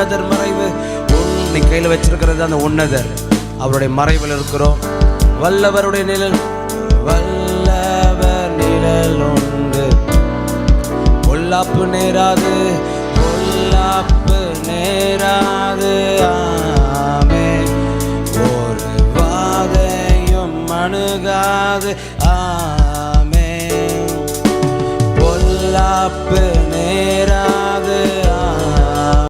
உன்னதர் மறைவு. நீ கையில் வச்சிருக்கிறது அந்த உன்னதர், அவருடைய மறைவில் இருக்கிறோம். வல்லவருடைய நிழல், வல்லவர் நிழல் உண்டு. பொல்லாப்பு நேராது, பொல்லாப்பு நேராது. ஆமே. ஒரு வாதையும் அணுகாது.